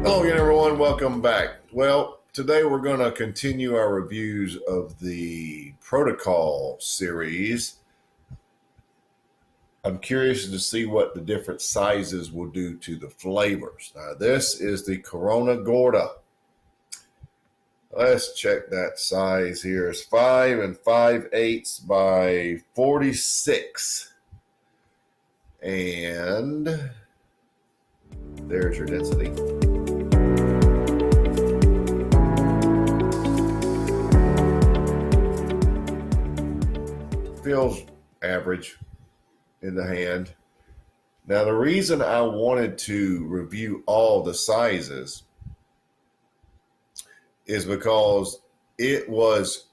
Hello again, everyone. Welcome back. Well, today we're going to continue our reviews of the Protocol series. I'm curious to see what the different sizes will do to the flavors. Now, this is the Corona Gorda. Let's check that size here. It's 5 and 5/8 by 46. And there's your density. Feels average in the hand. Now, the reason I wanted to review all the sizes is because it was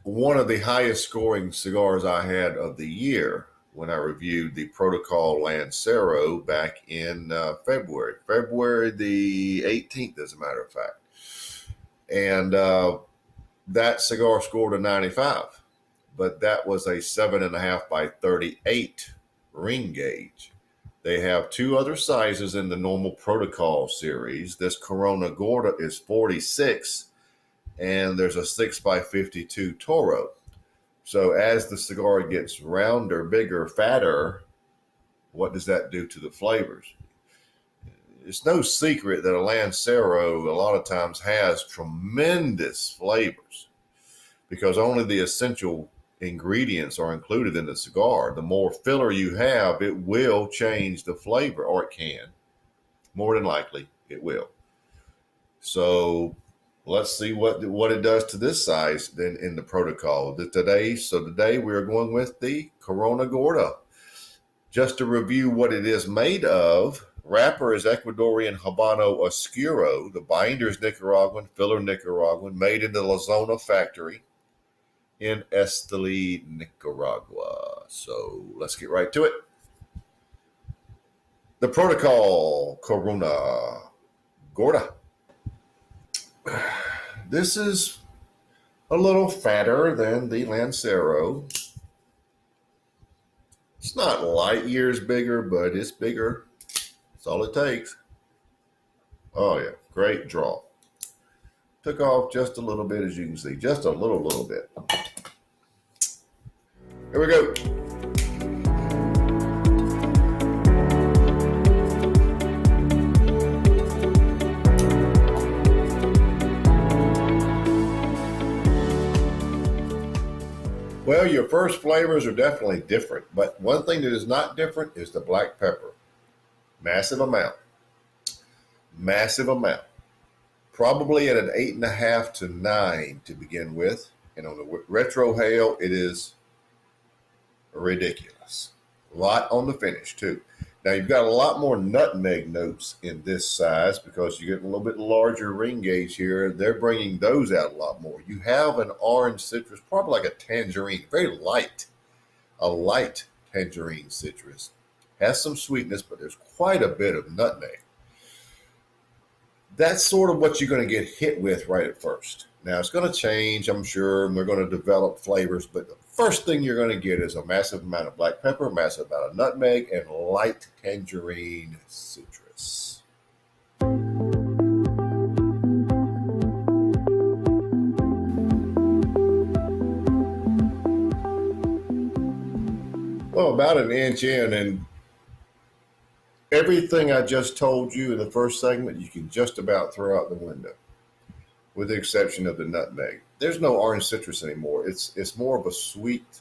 one of the highest scoring cigars I had of the year when I reviewed the Protocol Lancero back in February the 18th, as a matter of fact. And that cigar scored a 95. But that was a 7.5 by 38 ring gauge. They have two other sizes in the normal Protocol series. This Corona Gorda is 46, and there's a 6 by 52 Toro. So as the cigar gets rounder, bigger, fatter, what does that do to the flavors? It's no secret that a Lancero a lot of times has tremendous flavors because only the essential ingredients are included in the cigar. The more filler you have, it will change the flavor, or it can. More than likely, it will. So let's see what it does to this size then in the Protocol today. So today we are going with the Corona Gorda. Just to review what it is made of, wrapper is Ecuadorian Habano Oscuro. The binder is Nicaraguan, filler Nicaraguan, made in the La Zona factory in Esteli, Nicaragua. So let's get right to it. The Protocol Corona Gorda. This is a little fatter than the Lancero. It's not light years bigger, but it's bigger. That's all it takes. Oh yeah, great draw. Took off just a little bit, as you can see, just a little bit. Here we go. Well, your first flavors are definitely different, but one thing that is not different is the black pepper. Massive amount. Massive amount. Probably at an 8.5 to 9 to begin with. And on the retrohale, it is ridiculous. A lot on the finish, too. Now, you've got a lot more nutmeg notes in this size because you get a little bit larger ring gauge here. They're bringing those out a lot more. You have an orange citrus, probably like a tangerine, very light, a light tangerine citrus. Has some sweetness, but there's quite a bit of nutmeg. That's sort of what you're going to get hit with right at first. Now, it's going to change, I'm sure, and they're going to develop flavors, but the first thing you're going to get is a massive amount of black pepper, a massive amount of nutmeg, and light tangerine citrus. Well, about an inch in, and everything I just told you in the first segment, you can just about throw out the window, with the exception of the nutmeg. There's no orange citrus anymore. It's more of a sweet,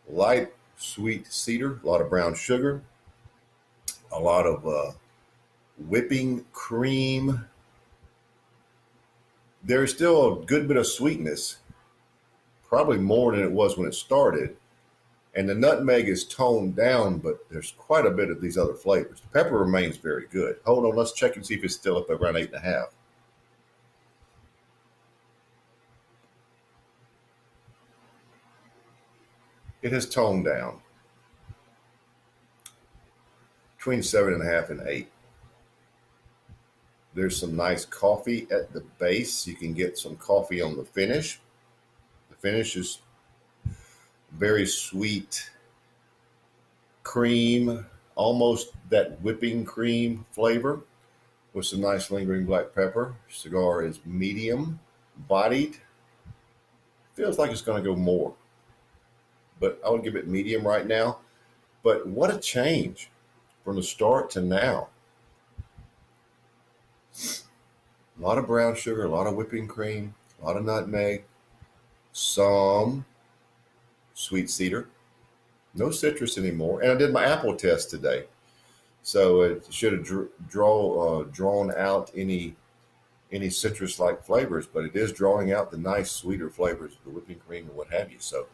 light, sweet cedar, a lot of brown sugar, a lot of whipping cream. There's still a good bit of sweetness, probably more than it was when it started. And the nutmeg is toned down, but there's quite a bit of these other flavors. The pepper remains very good. Hold on, let's check and see if it's still up around 8.5. It has toned down between 7.5 and 8. There's some nice coffee at the base. You can get some coffee on the finish. The finish is very sweet cream, almost that whipping cream flavor. with some nice lingering black pepper. Cigar is medium bodied. Feels like it's going to go more, but I would give it medium right now. But what a change from the start to now. A lot of brown sugar, a lot of whipping cream, a lot of nutmeg, some sweet cedar, no citrus anymore. And I did my apple test today, so it should have drawn out any citrus-like flavors, but it is drawing out the nice sweeter flavors of the whipping cream and what have you. So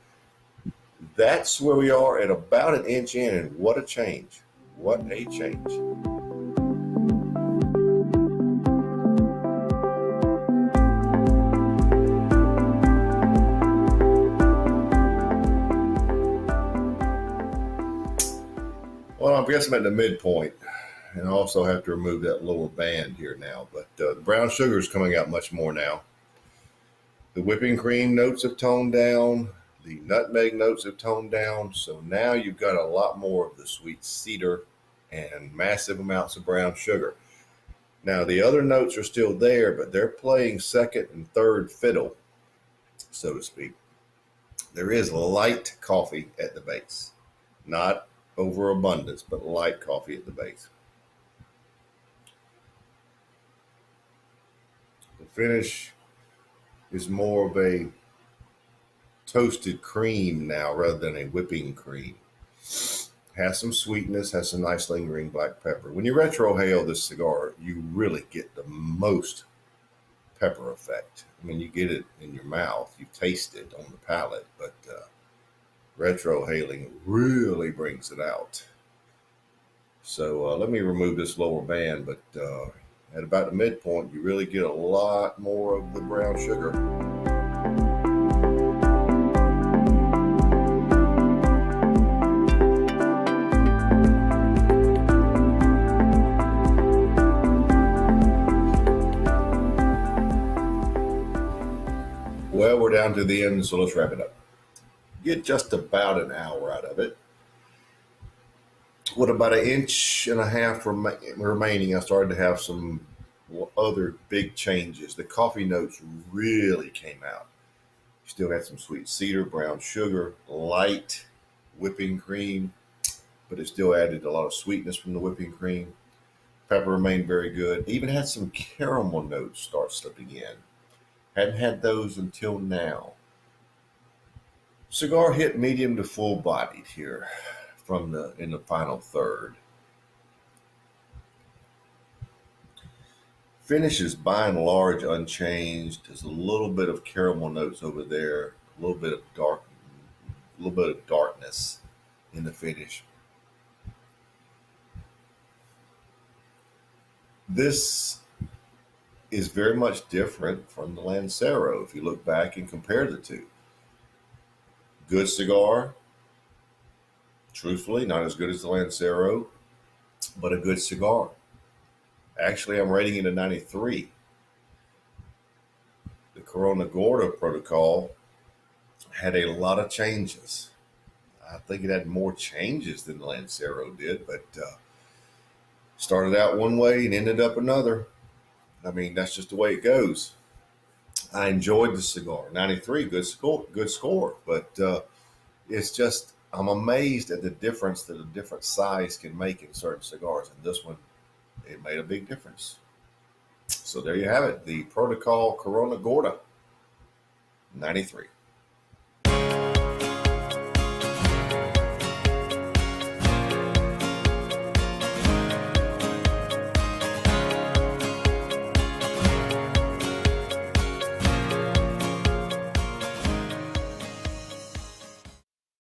that's where we are at about an inch in, and what a change! What a change! Well, I guess I'm at the midpoint, and I also have to remove that lower band here now. But the brown sugar is coming out much more now. The whipping cream notes have toned down. The nutmeg notes have toned down. So now you've got a lot more of the sweet cedar and massive amounts of brown sugar. Now, the other notes are still there, but they're playing second and third fiddle, so to speak. There is light coffee at the base, not overabundance, but light coffee at the base. The finish is more of a toasted cream now rather than a whipping cream. Has some sweetness, has some nice lingering black pepper. When you retrohale this cigar, you really get the most pepper effect. I mean, you get it in your mouth, you taste it on the palate, but retrohaling really brings it out. So let me remove this lower band, but at about the midpoint, you really get a lot more of the brown sugar. Well, we're down to the end, so let's wrap it up. Get just about an hour out of it. With about an inch and a half remaining, I started to have some other big changes. The coffee notes really came out. Still had some sweet cedar, brown sugar, light whipping cream, but it still added a lot of sweetness from the whipping cream. Pepper remained very good. Even had some caramel notes start slipping in. Hadn't had those until now. Cigar hit medium to full bodied here in the final third. Finish is by and large unchanged. There's a little bit of caramel notes over there, a little bit of darkness in the finish. This is very much different from the Lancero if you look back and compare the two. Good cigar, truthfully, not as good as the Lancero, but a good cigar. Actually, I'm rating it a 93. The Corona Gorda protocol had a lot of changes. I think it had more changes than the Lancero did, but started out one way and ended up another. I mean, that's just the way it goes. I enjoyed the cigar. 93, good score. But it's just, I'm amazed at the difference that a different size can make in certain cigars. And this one, it made a big difference. So there you have it. The Protocol Corona Gorda, 93.